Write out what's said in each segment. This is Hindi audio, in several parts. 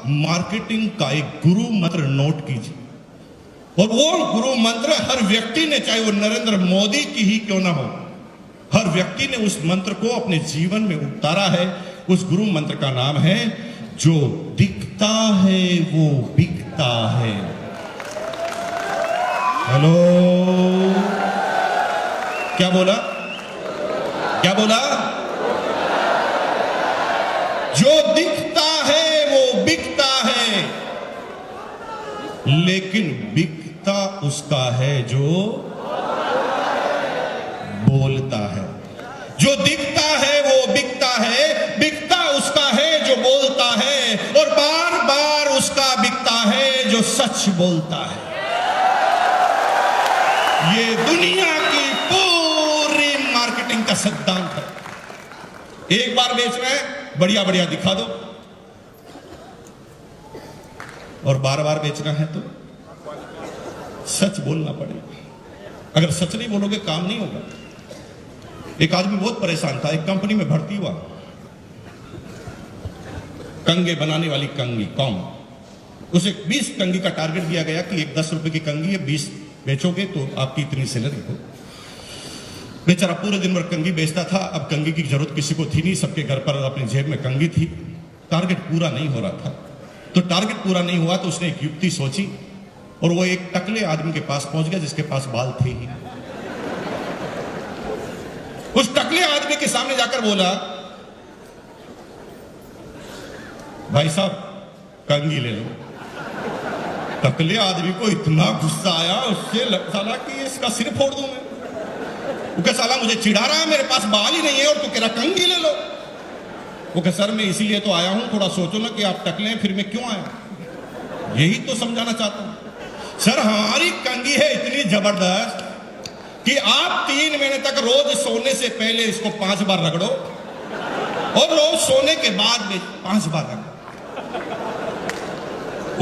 मार्केटिंग का एक गुरु मंत्र नोट कीजिए, और वो गुरु मंत्र हर व्यक्ति ने, चाहे वो नरेंद्र मोदी की ही क्यों ना हो, हर व्यक्ति ने उस मंत्र को अपने जीवन में उतारा है। उस गुरु मंत्र का नाम है, जो दिखता है वो बिकता है। हेलो, क्या बोला? क्या बोला? जो दिखता है वो बिकता है, लेकिन बिकता उसका है जो बोलता है। जो दिखता है वो बिकता है, बिकता उसका है जो बोलता है, और बार बार उसका बिकता है जो सच बोलता है। ये दुनिया की पूरी मार्केटिंग का सिद्धांत है। एक बार बेच रहे हैं, बढ़िया बढ़िया दिखा दो, और बार बार बेचना है तो सच बोलना पड़ेगा। अगर सच नहीं बोलोगे काम नहीं होगा। एक आदमी बहुत परेशान था, एक कंपनी में भर्ती हुआ, कंगे बनाने वाली कंगी कौन, उसे 20 कंगी का टारगेट दिया गया कि एक 10 रुपए की कंगी है, 20 बेचोगे तो आपकी इतनी सैलरी हो। बेचारा पूरे दिन भर कंगी बेचता था। अब कंगी की जरूरत किसी को थी नहीं, सबके घर पर अपनी जेब में कंगी थी। टारगेट पूरा नहीं हो रहा था, तो टारगेट पूरा नहीं हुआ तो उसने एक युक्ति सोची, और वो एक टकले आदमी के पास पहुंच गया जिसके पास बाल थे ही। उस टकले आदमी के सामने जाकर बोला, भाई साहब कंगी ले लो। टकले आदमी को इतना गुस्सा आया, उससे साला कि इसका सिर फोड़ दूं मैं। वो कह, साला मुझे चिढ़ा रहा है, मेरे पास बाल ही नहीं है और तू कह रहा कंगी ले लो। वो कह, सर मैं इसीलिए तो आया हूं, थोड़ा सोचो ना कि आप टकले हैं, फिर मैं क्यों आया, यही तो समझाना चाहता हूं। सर हमारी कंगी है इतनी जबरदस्त कि आप 3 महीने तक रोज सोने से पहले इसको 5 बार रगड़ो, और रोज सोने के बाद भी 5 बार रगड़ो,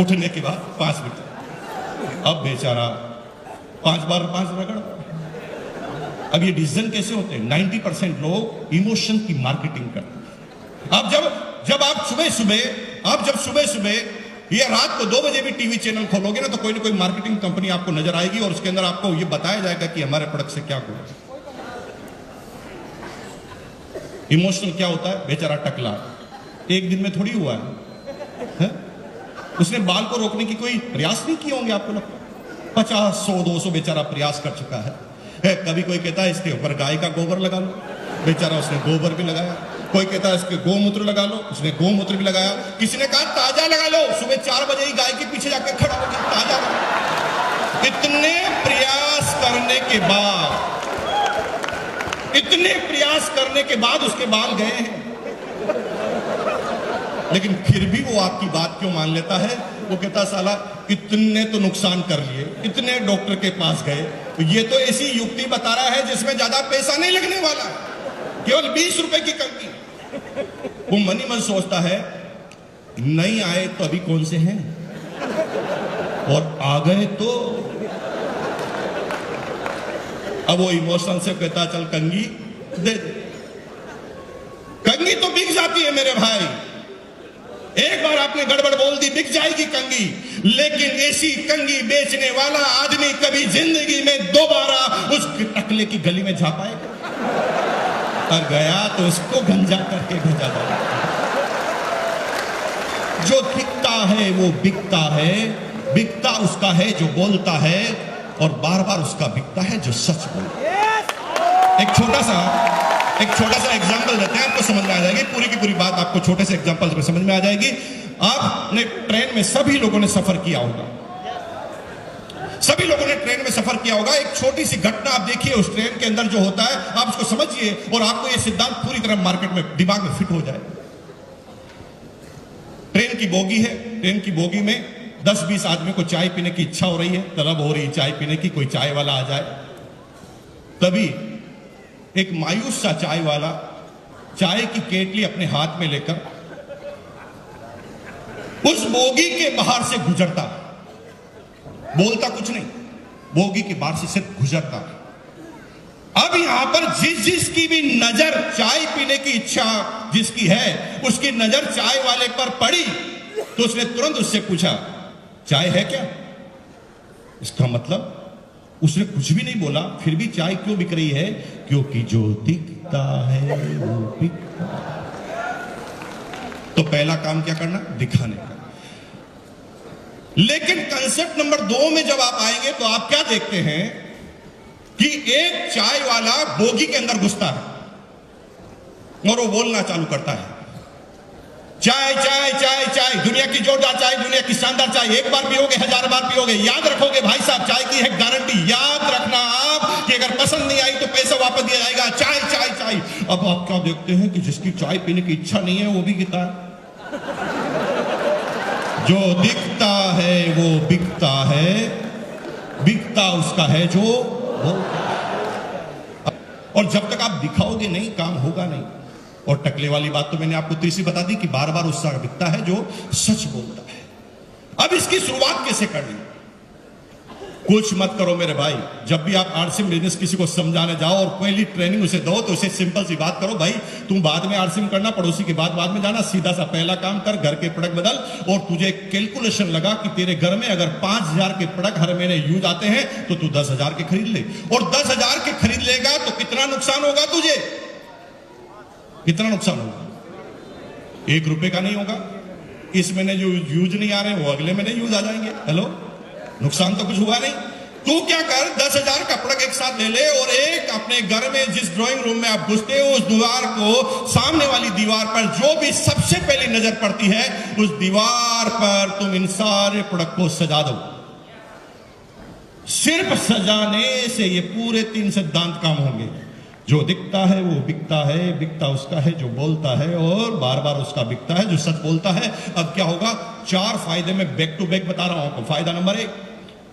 उठने के बाद 5 मिनट। अब बेचारा 5 बार 5 रगड़। अब ये डिसीजन कैसे होते हैं? 90% लोग इमोशन की मार्केटिंग करते हैं। अब जब आप सुबह सुबह ये रात को 2 बजे भी टीवी चैनल खोलोगे ना, तो कोई ना कोई मार्केटिंग कंपनी आपको नजर आएगी, और उसके अंदर आपको ये बताया जाएगा कि हमारे प्रोडक्ट से क्या हुआ। इमोशनल क्या होता है? बेचारा टकला एक दिन में थोड़ी हुआ है? उसने बाल को रोकने की कोई प्रयास नहीं किए होंगे, आपको लगता है 50, 100, 200 बेचारा प्रयास कर चुका है। कभी कोई कहता है इसके ऊपर गाय का गोबर लगा लो, बेचारा उसने गोबर भी लगाया। कोई कहता है इसके गोमूत्र लगा लो, उसने गोमूत्र भी लगाया। किसी ने कहा ताजा लगा लो, सुबह 4 बजे ही गाय के पीछे जाकर खड़ा हो गया, ताजा लगा। इतने प्रयास करने के बाद उसके बाल गए हैं, लेकिन फिर भी वो आपकी बात क्यों मान लेता है? वो कहता साला इतने तो नुकसान कर लिए, इतने डॉक्टर के पास गए, तो ये तो ऐसी युक्ति बता रहा है जिसमें ज्यादा पैसा नहीं लगने वाला, केवल 20 रुपए की कंगी। वो मन ही मन सोचता है, नहीं आए तो अभी कौन से हैं, और आ गए तो। अब वो इमोशन से कहता चल कंगी दे दे। कंगी तो बिक जाती है मेरे भाई, एक बार आपने गड़बड़ बोल दी बिक जाएगी कंगी, लेकिन ऐसी कंगी बेचने वाला आदमी कभी जिंदगी में दोबारा उस टकले की गली में जा पाएगा? और गया तो उसको गंजा करके भेजा जाएगा। जो दिखता है वो बिकता है, बिकता उसका है जो बोलता है, और बार बार उसका बिकता है जो सच बोलता है। एक छोटा सा एग्जाम्पल देते हैं, आपको समझ में आ जाएगी पूरी की पूरी बात, आपको छोटे से एग्जाम्पल में समझ में आ जाएगी। आपने ट्रेन में सभी लोगों ने सफर किया होगा, सभी लोगों ने ट्रेन में सफर किया होगा। एक छोटी सी घटना आप देखिए उस ट्रेन के अंदर जो होता है, आप उसको समझिए, और आपको यह सिद्धांत पूरी तरह मार्केट में दिमाग में फिट हो जाए। ट्रेन की बोगी है, ट्रेन की बोगी में 10-20 आदमी को चाय पीने की इच्छा हो रही है, तलब हो रही है चाय पीने की, कोई चाय वाला आ जाए। तभी एक मायूस सा चाय वाला चाय की केटली अपने हाथ में लेकर उस बोगी के बाहर से गुजरता, बोलता कुछ नहीं, बोगी के बाहर से सिर्फ गुजरता। अब यहां पर जिसकी भी नजर चाय पीने की इच्छा जिसकी है, उसकी नजर चाय वाले पर पड़ी, तो उसने तुरंत उससे पूछा, चाय है क्या? इसका मतलब उसने कुछ भी नहीं बोला, फिर भी चाय क्यों बिक रही है? क्योंकि जो दिखता है वो बिकता है। तो पहला काम क्या करना? दिखाने का। लेकिन कंसेप्ट नंबर 2 में जब आप आएंगे तो आप क्या देखते हैं कि एक चाय वाला बोगी के अंदर घुसता है और वो बोलना चालू करता है, चाय चाय चाय चाय, दुनिया की जोरदार चाय, दुनिया की शानदार चाय, एक बार पियोगे 1000 बार पियोगे। याद रखोगे भाई साहब, चाय की है गारंटी। याद रखना आप कि अगर पसंद नहीं आई तो पैसा वापस दिया जाएगा। चाय चाय चाय। अब आप क्या देखते हैं कि जिसकी चाय पीने की इच्छा नहीं है वो भी गिता है। जो दिखता है वो बिकता है, बिकता उसका है जो बोलता है। और जब तक आप दिखाओगे नहीं, काम होगा नहीं। और टकले वाली बात तो मैंने आपको तीसरी बता दी कि बार बार उसका बिकता है जो सच बोलता है। अब इसकी शुरुआत कैसे करनी? कुछ मत करो मेरे भाई। जब भी आप आरसीएम बिजनेस किसी को समझाने जाओ और पहली ट्रेनिंग उसे दो तो उसे सिंपल सी बात करो, भाई तुम बाद में आरसीएम करना, पड़ोसी की बात बाद में जाना, सीधा सा पहला काम कर, घर के प्रोडक्ट बदल। और तुझे कैलकुलेशन लगा कि तेरे घर में अगर 5000 के प्रोडक्ट हर महीने यूज आते हैं तो तू 10,000 के खरीद ले। और 10,000 के खरीद लेगा तो कितना नुकसान होगा तुझे? कितना नुकसान होगा? 1 रुपए का नहीं होगा। इस महीने जो यूज नहीं आ रहे वो अगले महीने यूज आ जाएंगे। हेलो, नुकसान तो कुछ हुआ नहीं। तू क्या कर, 10,000 का प्रोडक्ट एक साथ ले ले और एक अपने घर में जिस ड्राइंग रूम में आप घुसते हो उस दीवार को, सामने वाली दीवार पर जो भी सबसे पहली नजर पड़ती है उस दीवार पर तुम इन सारे प्रोडक्ट को सजा दो। सिर्फ सजाने से ये पूरे 3 सिद्धांत काम होंगे। जो दिखता है वो बिकता है, बिकता उसका है जो बोलता है, और बार बार उसका बिकता है जो सच बोलता है। अब क्या होगा? 4 फायदे में बैक टू बैक बता रहा हूं आपको। फायदा नंबर 1,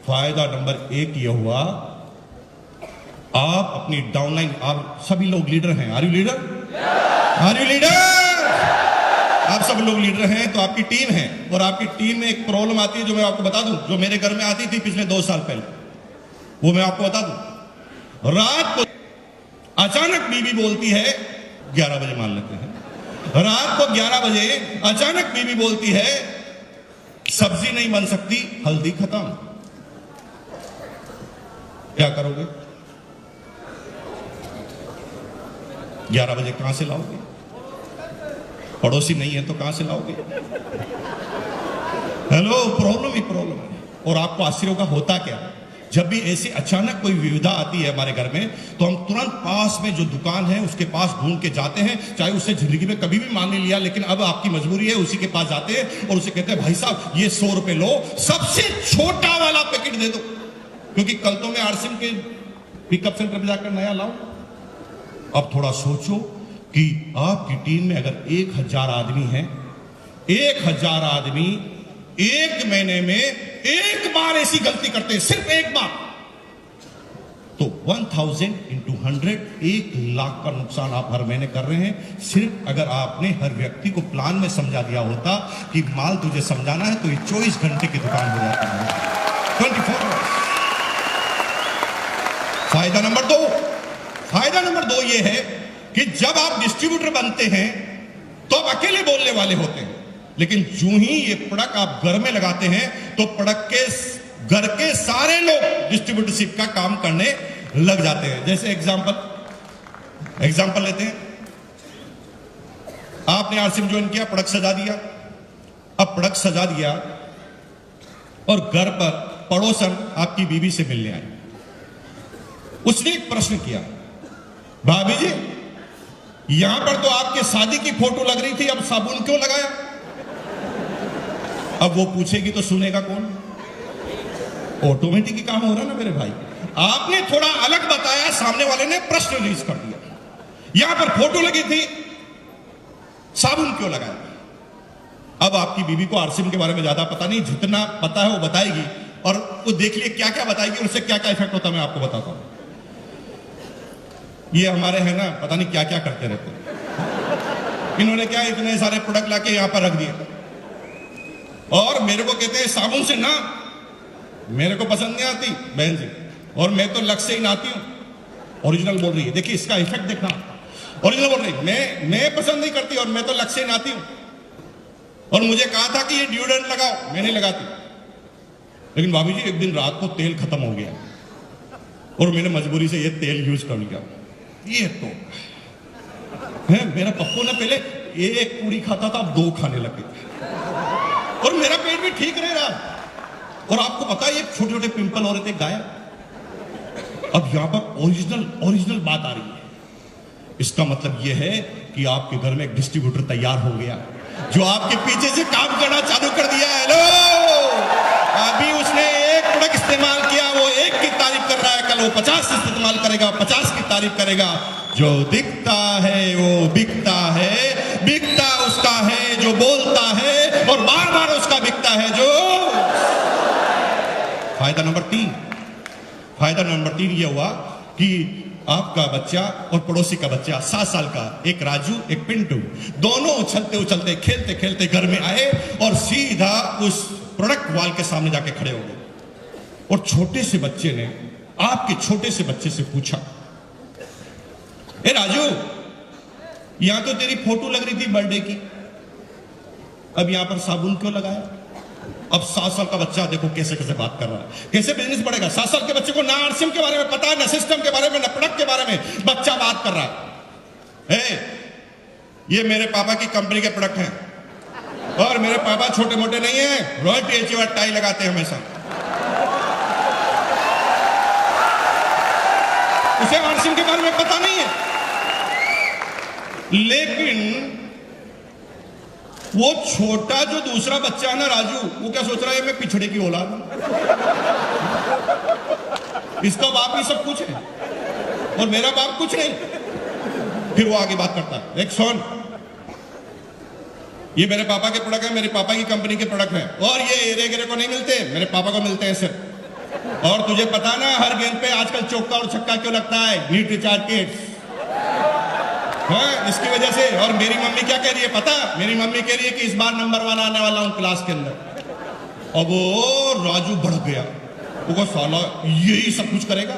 फायदा नंबर 1 यह हुआ, आप अपनी डाउनलाइन, आप सभी लोग लीडर हैं। Are you leader? Are you leader? आप सब लोग लीडर हैं तो आपकी टीम है, और आपकी टीम में एक प्रॉब्लम आती है जो मैं आपको बता दूं, जो मेरे घर में आती थी पिछले 2 साल पहले, वो मैं आपको बता दूं। रात को अचानक बीवी बोलती है, 11 बजे मान लेते हैं, रात को 11 बजे अचानक बीवी बोलती है सब्जी नहीं बन सकती, हल्दी खत्म। क्या करोगे? 11 बजे कहां से लाओगे? पड़ोसी नहीं है तो कहां से लाओगे? हेलो, प्रॉब्लम ही प्रॉब्लम है। और आपको आश्चर्य होगा होता क्या? जब भी ऐसी अचानक कोई विविधा आती है हमारे घर में तो हम तुरंत पास में जो दुकान है उसके पास ढूंढ के जाते हैं, चाहे उससे जिंदगी में कभी भी मान नहीं लिया लेकिन अब आपकी मजबूरी है, उसी के पास जाते हैं और उसे कहते हैं भाई साहब ये 100 रुपए लो, सबसे छोटा वाला पैकेट दे दो, क्योंकि कल तो मैं आरसीएम के पिकअप सेंटर पर जाकर नया लाऊं। अब थोड़ा सोचो कि आपकी टीम में अगर 1000 आदमी है, 1000 आदमी एक महीने में एक बार ऐसी गलती करते हैं, सिर्फ एक बार, तो 1000 into 100, 1 लाख का नुकसान आप हर महीने कर रहे हैं। सिर्फ अगर आपने हर व्यक्ति को प्लान में समझा दिया होता कि माल तुझे समझाना है तो ये 24 घंटे की दुकान हो जाती है, 24 आवर्स। फायदा नंबर 2, फायदा नंबर 2 ये है कि जब आप डिस्ट्रीब्यूटर बनते हैं तो आप अकेले बोलने वाले होते हैं, लेकिन जो ही ये प्रोडक्ट आप घर में लगाते हैं तो प्रोडक्ट के घर के सारे लोग डिस्ट्रीब्यूटरशिप का काम करने लग जाते हैं। जैसे एग्जांपल लेते हैं, आपने आरसीएम ज्वाइन किया, प्रोडक्ट सजा दिया। अब प्रोडक्ट सजा दिया और घर पर पड़ोसन आपकी बीवी से मिलने आई। उसने एक प्रश्न किया, भाभी जी यहां पर तो आपके शादी की फोटो लग रही थी, अब साबुन क्यों लगाया? अब वो पूछेगी तो सुनेगा कौन? ऑटोमेटिक ही काम हो रहा ना मेरे भाई। आपने थोड़ा अलग बताया, सामने वाले ने प्रश्न रिलीज कर दिया। यहां पर फोटो लगी थी, साबुन क्यों लगाया? अब आपकी बीवी को आरसीएम के बारे में ज्यादा पता नहीं, जितना पता है वो बताएगी, और वो देख लिए क्या क्या बताएगी और उससे क्या क्या इफेक्ट होता है मैं आपको बताता हूं। ये हमारे हैं ना, पता नहीं क्या क्या करते रहते हैं। इन्होंने क्या इतने सारे प्रोडक्ट लाके यहां पर रख दिए और मेरे को कहते हैं साबुन से ना, मेरे को पसंद नहीं आती बहन जी, और मैं तो लक्ष्य से ही नहाती हूं। ओरिजिनल बोल रही है, देखिए इसका इफेक्ट देखना। ओरिजिनल बोल रही है, मैं पसंद नहीं करती और मैं तो लक्ष्य से ही नहाती हूं। और मुझे कहा था कि ये डिओड्रेंट लगाओ, मैं नहीं लगाती। लेकिन भाभी जी एक दिन रात को तेल खत्म हो गया और मैंने मजबूरी से ये तेल यूज कर लिया। ये तो है, मेरा पप्पू ने पहले एक पूरी खाता था, अब 2 खाने लगे और मेरा पेट भी ठीक रह रहा। और आपको पता है ये छोटे छोटे पिंपल हो रहे थे गायब। अब यहां पर ओरिजिनल बात आ रही है। इसका मतलब यह है कि आपके घर में एक डिस्ट्रीब्यूटर तैयार हो गया जो आपके पीछे से काम करना चालू कर दिया है। लो, अभी उसने एक प्रोडक्ट इस्तेमाल किया, वो 1 की तारीफ कर रहा है, कल वो 50 इस्तेमाल करेगा, 50 की तारीफ करेगा। जो दिखता है वो बिकता है, बिकता उसका है जो बोलता है और बार बार उसका बिकता है जो। फायदा नंबर 3 ये हुआ कि आपका बच्चा और पड़ोसी का बच्चा 7 साल का, एक राजू एक पिंटू, दोनों उछलते उछलते खेलते खेलते घर में आए और सीधा उस प्रोडक्ट वॉल के सामने जाके खड़े हो गए। और छोटे से बच्चे ने आपके छोटे से बच्चे से पूछा, ए राजू, यहां तो तेरी फोटो लग रही थी बर्थडे की, अब यहां पर साबुन क्यों लगाया? अब 7 साल का बच्चा देखो कैसे कैसे बात कर रहा है, कैसे बिजनेस बढ़ेगा। 7 साल के बच्चे को ना आरसीएम के बारे में पता है, ना सिस्टम के बारे में, ना प्रोडक्ट के बारे में बच्चा बात कर रहा है। ये मेरे पापा की कंपनी के प्रोडक्ट हैं और मेरे पापा छोटे मोटे नहीं है, रॉयल्टी अचीवर टाई लगाते हैं हमेशा। उसे आरसीएम के बारे में पता नहीं है। लेकिन वो छोटा जो दूसरा बच्चा है ना राजू, वो क्या सोच रहा है, मैं पिछड़े की औलाद हूं, इसका बाप ही सब कुछ है और मेरा बाप कुछ नहीं। फिर वो आगे बात करता है, एक सुन, ये मेरे पापा के प्रोडक्ट है, मेरे पापा की कंपनी के प्रोडक्ट है और ये एरे गिरे को नहीं मिलते, मेरे पापा को मिलते हैं सिर्फ। और तुझे पता ना हर गेंद पे आजकल चौका और छक्का क्यों लगता है? नीट रिचार्ज किट्स, हाँ, इसकी वजह से। और मेरी मम्मी क्या कह रही है पता? मेरी मम्मी कह रही है कि इस बार नंबर 1 आने वाला हूं क्लास के अंदर। अब वो राजू बढ़ गया, वो साला यही सब कुछ करेगा,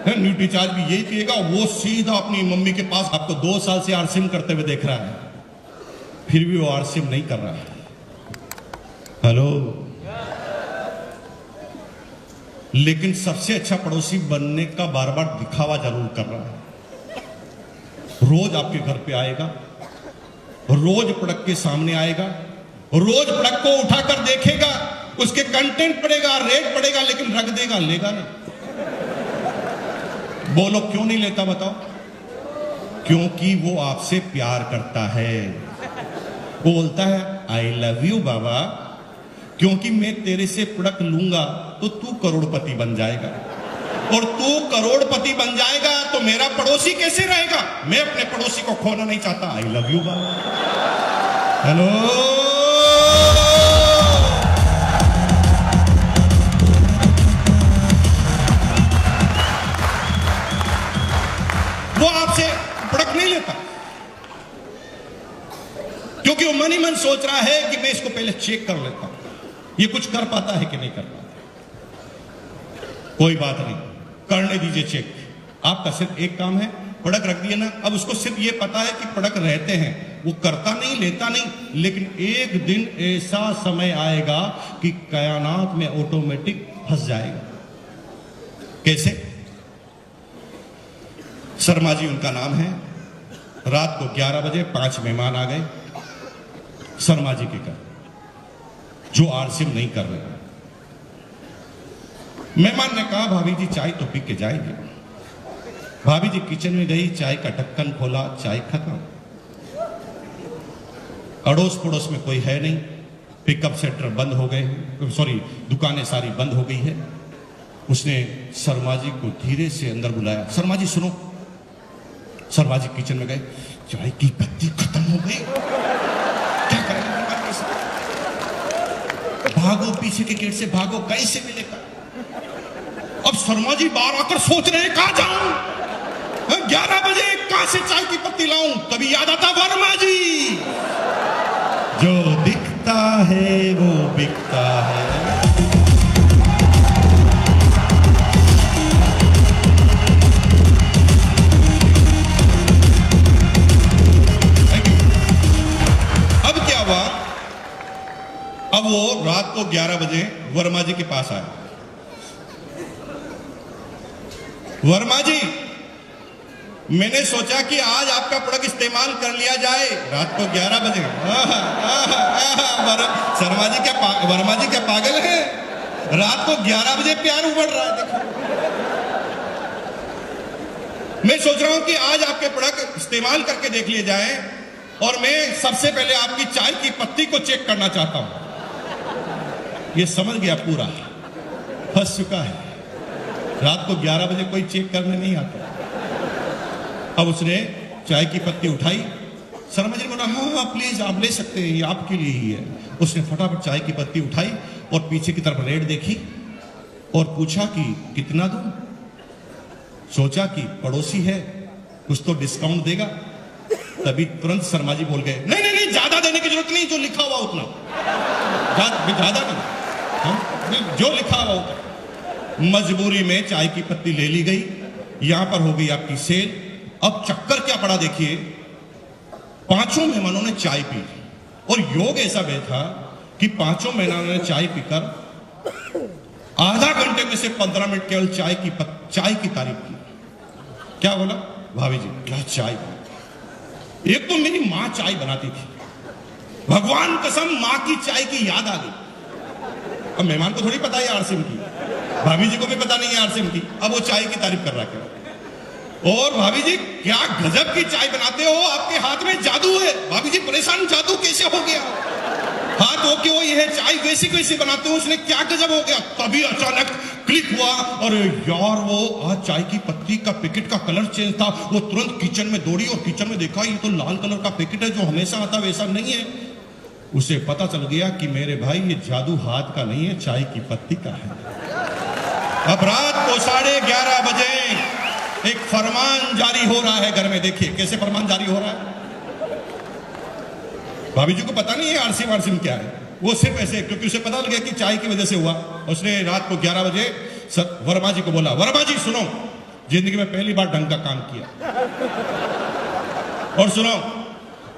न्यू रिचार्ज भी यही पिएगा। वो सीधा अपनी मम्मी के पास, आपको 2 साल से आरसीएम करते हुए देख रहा है, फिर भी वो आरसीएम नहीं कर रहा है। हेलो, लेकिन सबसे अच्छा पड़ोसी बनने का बार बार दिखावा जरूर कर रहा है। रोज आपके घर पे आएगा, रोज प्रोडक्ट के सामने आएगा, रोज प्रोडक्ट को उठाकर देखेगा, उसके कंटेंट पड़ेगा, रेट पड़ेगा, लेकिन रख देगा, लेगा नहीं। बोलो क्यों नहीं लेता बताओ? क्योंकि वो आपसे प्यार करता है। वो बोलता है आई लव यू बाबा, क्योंकि मैं तेरे से प्रोडक्ट लूंगा तो तू करोड़पति बन जाएगा, और तू करोड़पति बन जाएगा तो मेरा पड़ोसी कैसे रहेगा? मैं अपने पड़ोसी को खोना नहीं चाहता। I love you Baba. Hello, वो आपसे प्रोडक्ट नहीं लेता क्योंकि वो मन ही मन सोच रहा है कि मैं इसको पहले चेक कर लेता हूं, ये कुछ कर पाता है कि नहीं कर पाता। कोई बात नहीं, करने दीजिए चेक। आपका सिर्फ एक काम है, प्रोडक्ट रख दिया ना, अब उसको सिर्फ ये पता है कि प्रोडक्ट रहते हैं, वो करता नहीं, लेता नहीं। लेकिन एक दिन ऐसा समय आएगा कि कायनात में ऑटोमेटिक फंस जाएगा। कैसे? शर्मा जी उनका नाम है। रात को 11 बजे 5 मेहमान आ गए शर्मा जी के घर, जो आरसीएम नहीं कर रहे। मेहमान ने कहा भाभी जी चाय तो पी के जाएगी। भाभी जी किचन में गई, चाय का ढक्कन खोला, चाय खत्म। अड़ोस पड़ोस में कोई है नहीं, पिकअप सेंटर बंद हो गए, सॉरी दुकानें सारी बंद हो गई है। उसने शर्मा जी को धीरे से अंदर बुलाया, शर्मा जी सुनो। शर्मा जी किचन में गए, चाय की पत्ती खत्म हो गई, क्या करेंगे? भागो पीछे के गेट से, भागो, कैसे मिलेगा? अब शर्मा जी बाहर आकर सोच रहे हैं कहां जाऊं, 11 बजे कहां से चाय की पत्ती लाऊं? तभी याद आता वर्मा जी, जो दिखता है वो बिकता है। अब वो रात को 11 बजे वर्मा जी के पास आया। वर्मा जी, मैंने सोचा कि आज आपका प्रोडक्ट इस्तेमाल कर लिया जाए। रात को 11 बजे। वर्मा जी क्या पागल है? रात को 11 बजे प्यार उमड़ रहा है। देखो, मैं सोच रहा हूं कि आज आपके प्रोडक्ट इस्तेमाल करके देख लिए जाए, और मैं सबसे पहले आपकी चाय की पत्ती को चेक करना चाहता हूं। ये समझ गया, पूरा फंस चुका है। रात को 11 बजे कोई चेक करने नहीं आता। अब उसने चाय की पत्ती उठाई। शर्मा जी ने बोला, हाँ हाँ प्लीज आप ले सकते हैं, ये आपके लिए ही है। उसने फटाफट चाय की पत्ती उठाई और पीछे की तरफ रेट देखी और पूछा कि कितना दूं। सोचा कि पड़ोसी है, कुछ तो डिस्काउंट देगा। तभी तुरंत शर्मा जी बोल गए, नहीं नहीं नहीं, ज्यादा देने की जरूरत नहीं, जो लिखा हुआ उतना, ज्यादा नहीं, जो लिखा हुआ उतना। मजबूरी में चाय की पत्ती ले ली गई। यहां पर हो गई आपकी सेल। अब चक्कर क्या पड़ा देखिए, पांचों मेहमानों ने चाय पी और योग ऐसा बैठा कि पांचों मेहमानों ने चाय पीकर आधा घंटे में से 15 मिनट केवल चाय की तारीफ की। क्या बोला, भाभी जी क्या चाय बनी। एक तो मेरी मां चाय बनाती थी, भगवान कसम मां की चाय की याद आ गई। अब मेहमान को थोड़ी पता है आरसीएम की, भाभी जी को भी पता नहीं है आरसीएम की। अब वो चाय की तारीफ कर रहा है। और भाभी जी क्या गजब की चाय बनाते हो, आपके हाथ में जादू है। भाभी जी परेशान, जादू कैसे हो गया? हाथ हो क्यों, ये चाय वैसे कैसे बनाते हो, उसने क्या गजब हो गया? तभी अचानक क्लिक हुआ, और यार वो आज चाय की पत्ती का पैकेट का कलर चेंज था। वो तुरंत किचन में दौड़ी और किचन में देखा, ये तो लाल कलर का पैकेट है, जो हमेशा आता वैसा नहीं है। उसे पता चल गया कि मेरे भाई ये जादू हाथ का नहीं है, चाय की पत्ती का है। अब रात को 11:30 बजे एक फरमान जारी हो रहा है घर में। देखिए कैसे फरमान जारी हो रहा है। भाभी जी को पता नहीं है आरसीएम क्या है, वो सिर्फ ऐसे, क्योंकि उसे पता लग गया कि चाय की वजह से हुआ। उसने रात को 11 बजे वर्मा जी को बोला, वर्मा जी सुनो, जिंदगी में पहली बार ढंग का काम किया, और सुनो,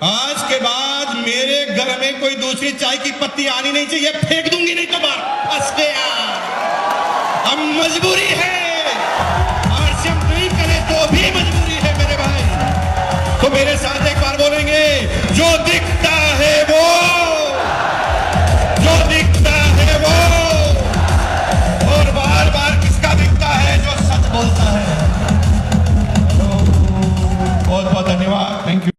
आज के बाद मेरे घर में कोई दूसरी चाय की पत्ती आनी नहीं चाहिए, फेंक दूंगी नहीं तो बाहर। फंस गया, अब मजबूरी है।